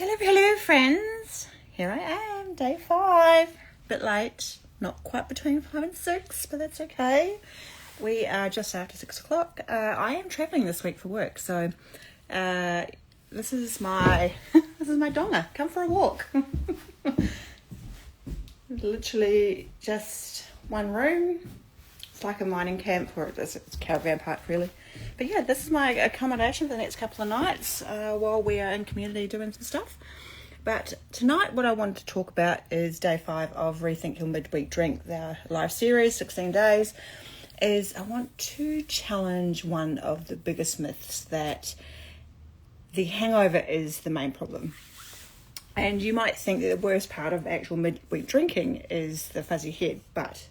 Hello, friends. Here I am, day 5. Bit late, not quite between 5 and 6, but that's okay. We are just after 6 o'clock. I am travelling this week for work, so this is my donga. Come for a walk. Literally just one room. It's like a mining camp, or it's a caravan park, really. But yeah, this is my accommodation for the next couple of nights while we are in community doing some stuff. But tonight, what I wanted to talk about is day 5 of Rethink, your Midweek Drink, their live series, 16 days. I want to challenge one of the biggest myths, that the hangover is the main problem. And you might think that the worst part of actual midweek drinking is the fuzzy head, but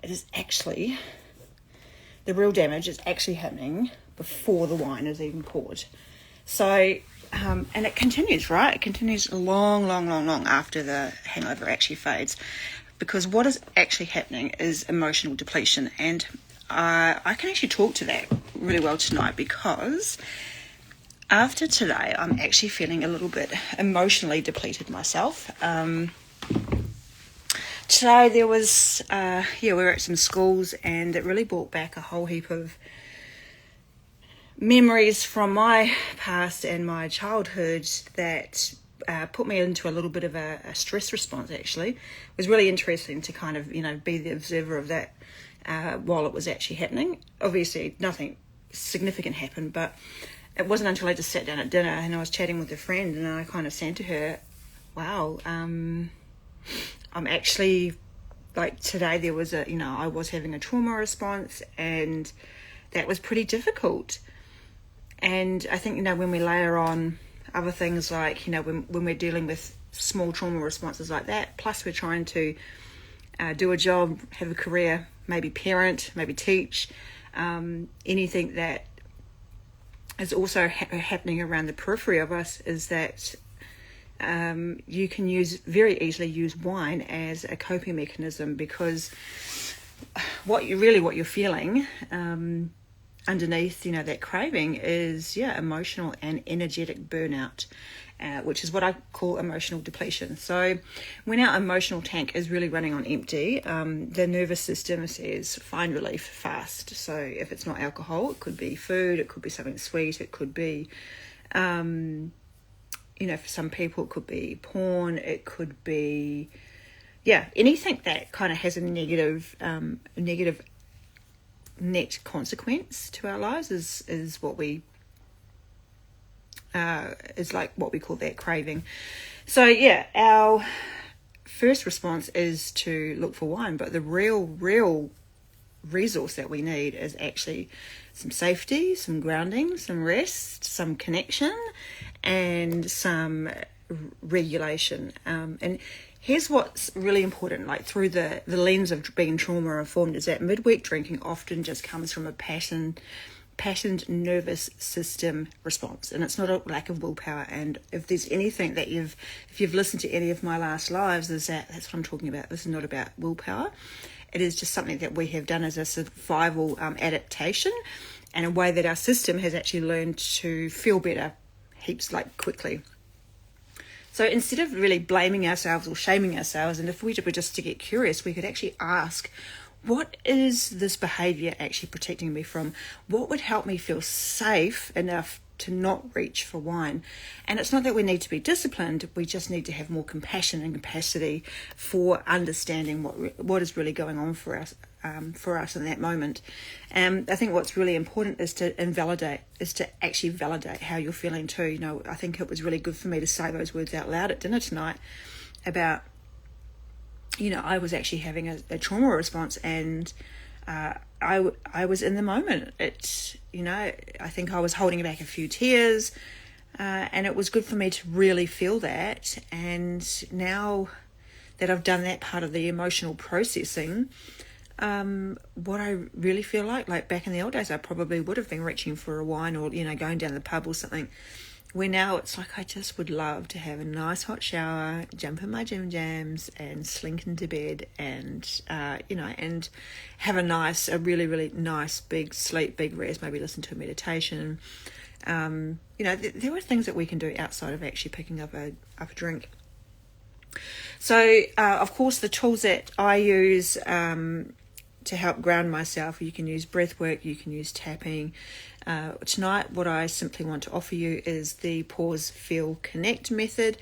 it is actually, the real damage is actually happening before the wine is even poured. So, and it continues, right? It continues long after the hangover actually fades. Because what is actually happening is emotional depletion. And I can actually talk to that really well tonight, because after today, I'm actually feeling a little bit emotionally depleted myself. Today there was, we were at some schools, and it really brought back a whole heap of memories from my past and my childhood that put me into a little bit of a stress response, actually. It was really interesting to kind of, be the observer of that while it was actually happening. Obviously, nothing significant happened, but it wasn't until I just sat down at dinner and I was chatting with a friend, and I kind of said to her, wow, I'm actually, like today there was I was having a trauma response, and that was pretty difficult. And I think, when we layer on other things like, when we're dealing with small trauma responses like that, plus we're trying to do a job, have a career, maybe parent, maybe teach, anything that is also happening around the periphery of us, is that you can very easily use wine as a coping mechanism, because what you're feeling underneath, that craving is, emotional and energetic burnout, which is what I call emotional depletion. So when our emotional tank is really running on empty, the nervous system says, find relief fast. So if it's not alcohol, it could be food, it could be something sweet, it could be, for some people it could be porn, it could be, anything that kind of has a negative net consequence to our lives is what we is like what we call that craving. So our first response is to look for wine, but the real resource that we need is actually some safety, some grounding, some rest, some connection, and some regulation. And here's what's really important, like through the lens of being trauma informed, is that midweek drinking often just comes from a passionate nervous system response, and it's not a lack of willpower. And if there's anything that if you've listened to any of my last lives, is that's what I'm talking about. This is not about willpower. It is just something that we have done as a survival adaptation, and a way that our system has actually learned to feel better heaps quickly. So instead of really blaming ourselves or shaming ourselves, and if we were just to get curious, we could actually ask, what is this behaviour actually protecting me from? What would help me feel safe enough to not reach for wine? And it's not that we need to be disciplined, we just need to have more compassion and capacity for understanding what is really going on for us in that moment. I think what's really important is to actually validate how you're feeling too. I think it was really good for me to say those words out loud at dinner tonight about, I was actually having a trauma response, and I was in the moment. I think I was holding back a few tears, and it was good for me to really feel that. And now that I've done that part of the emotional processing, what I really feel like back in the old days, I probably would have been reaching for a wine or, going down the pub or something. Where now it's like I just would love to have a nice hot shower, jump in my gym jams and slink into bed, and and have a really nice big sleep, big rest, maybe listen to a meditation, There are things that we can do outside of actually picking up a drink. So, of course, the tools that I use to help ground myself, you can use breath work, you can use tapping. Tonight, what I simply want to offer you is the pause, feel, connect method.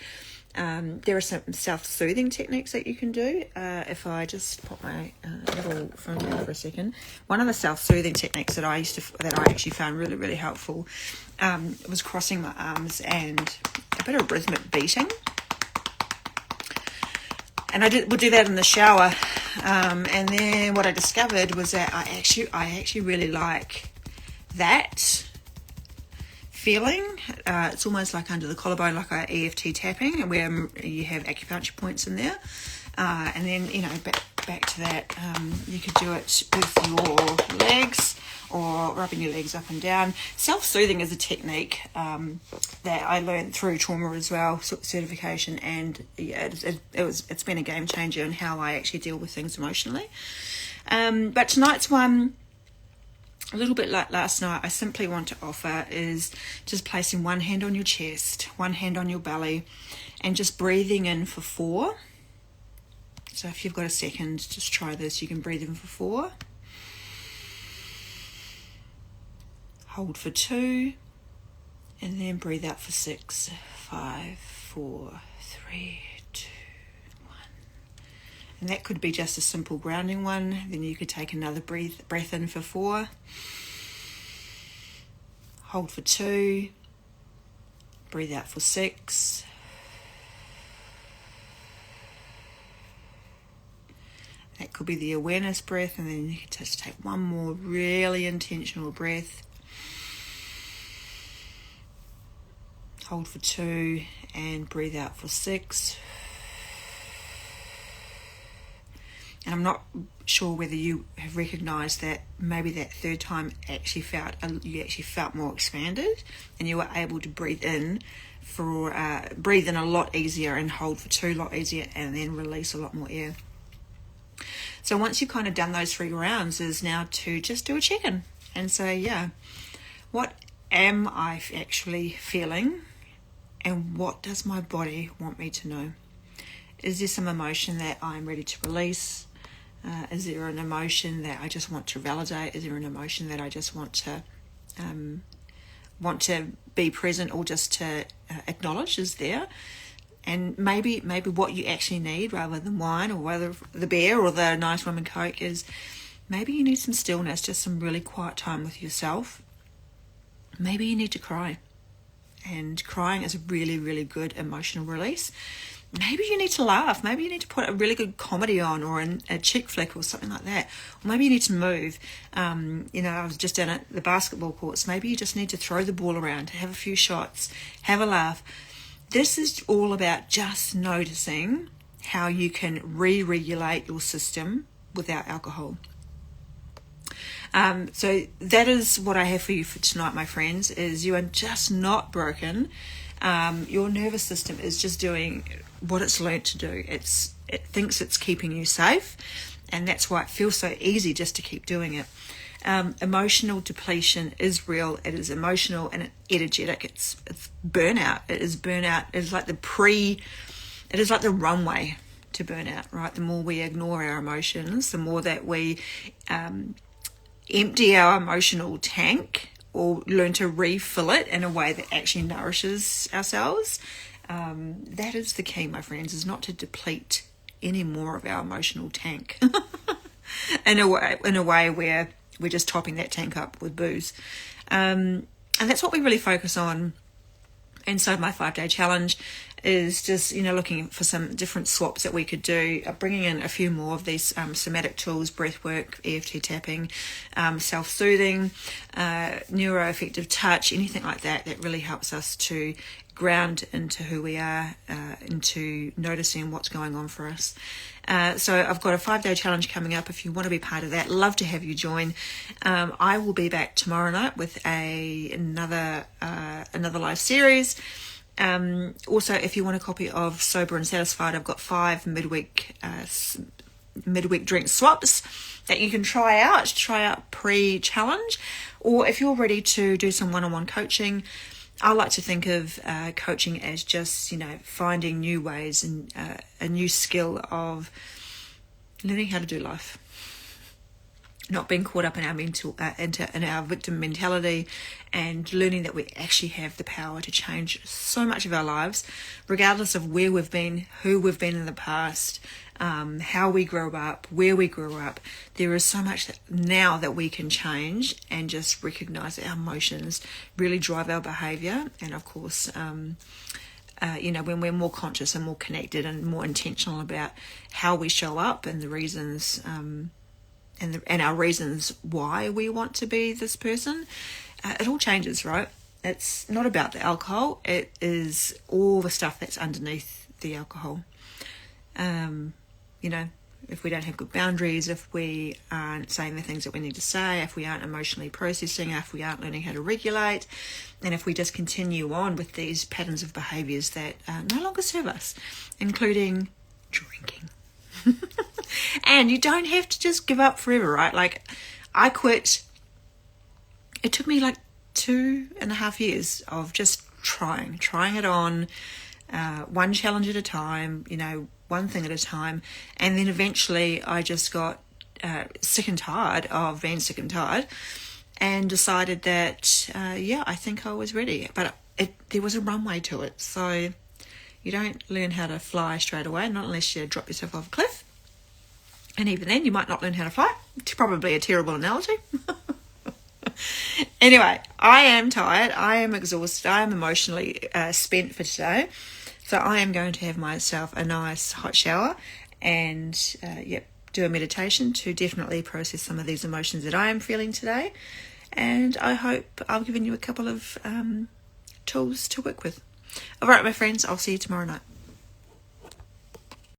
There are some self-soothing techniques that you can do. If I just pop my little phone down for a second, one of the self-soothing techniques that I actually found really, really helpful was crossing my arms and a bit of rhythmic beating. And would do that in the shower. And then what I discovered was that I actually really like that feeling. It's almost like under the collarbone, like a EFT tapping, where you have acupuncture points in there. And then, back to that, you could do it with your legs or rubbing your legs up and down. Self-soothing is a technique that I learned through trauma as well, certification, and it's been a game changer in how I actually deal with things emotionally. But tonight's one, a little bit like last night, I simply want to offer is just placing one hand on your chest, one hand on your belly, and just breathing in for 4. So if you've got a second, just try this. You can breathe in for 4. Hold for 2. And then breathe out for 6. 5, 4, 3, 2, 1. And that could be just a simple grounding one. Then you could take another breath in for 4. Hold for 2. Breathe out for 6. That could be the awareness breath, and then you can just take one more really intentional breath. Hold for 2 and breathe out for 6. And I'm not sure whether you have recognised that maybe that third time you actually felt more expanded, and you were able to breathe in a lot easier and hold for 2 a lot easier, and then release a lot more air. So once you've kind of done those 3 rounds, is now to just do a check-in and say, what am I actually feeling, and what does my body want me to know? Is there some emotion that I'm ready to release? Is there an emotion that I just want to validate? Is there an emotion that I just want to be present, or just to acknowledge is there? And maybe what you actually need, rather than wine or whether the beer or the nice rum and coke, is maybe you need some stillness, just some really quiet time with yourself. Maybe you need to cry. And crying is a really, really good emotional release. Maybe you need to laugh. Maybe you need to put a really good comedy on, or a chick flick or something like that. Or maybe you need to move. I was just down at the basketball courts. Maybe you just need to throw the ball around, have a few shots, have a laugh. This is all about just noticing how you can re-regulate your system without alcohol. So that is what I have for you for tonight, my friends, is you are just not broken. Your nervous system is just doing what it's learnt to do. It thinks it's keeping you safe, and that's why it feels so easy just to keep doing it. Emotional depletion is real. It is emotional and energetic. It's burnout. It is burnout. It is like the runway to burnout, right? The more we ignore our emotions, the more that we empty our emotional tank, or learn to refill it in a way that actually nourishes ourselves. That is the key, my friends, is not to deplete any more of our emotional tank in a way where we're just topping that tank up with booze. And that's what we really focus on. And so my 5-day challenge is just, looking for some different swaps that we could do, bringing in a few more of these somatic tools, breath work, EFT tapping, self-soothing, neuroaffective touch, anything like that really helps us to ground into who we are, into noticing what's going on for us. So I've got a 5-day challenge coming up. If you want to be part of that, love to have you join. I will be back tomorrow night with another live series. Also, if you want a copy of Sober and Satisfied, I've got 5 midweek drink swaps that you can try out pre-challenge. Or if you're ready to do some one-on-one coaching, I like to think of coaching as just, finding new ways and a new skill of learning how to do life. Not being caught up in our in our victim mentality, and learning that we actually have the power to change so much of our lives, regardless of where we've been, who we've been in the past, how we grow up, where we grew up. There is so much now that we can change, and just recognize that our emotions really drive our behavior. And of course, when we're more conscious and more connected and more intentional about how we show up and the reasons, and our reasons why we want to be this person, it all changes, right? It's not about the alcohol. It is all the stuff that's underneath the alcohol. If we don't have good boundaries, if we aren't saying the things that we need to say, if we aren't emotionally processing, if we aren't learning how to regulate, and if we just continue on with these patterns of behaviours that no longer serve us, including drinking. And you don't have to just give up forever, right? Like, I quit. It took me like 2.5 years of just trying it on, one challenge at a time, one thing at a time. And then eventually I just got sick and tired of being sick and tired, and decided that, I think I was ready. But there was a runway to it. So you don't learn how to fly straight away, not unless you drop yourself off a cliff. And even then, you might not learn how to fly. It's probably a terrible analogy. Anyway, I am tired. I am exhausted. I am emotionally spent for today. So I am going to have myself a nice hot shower and, do a meditation to definitely process some of these emotions that I am feeling today. And I hope I've given you a couple of tools to work with. All right, my friends, I'll see you tomorrow night.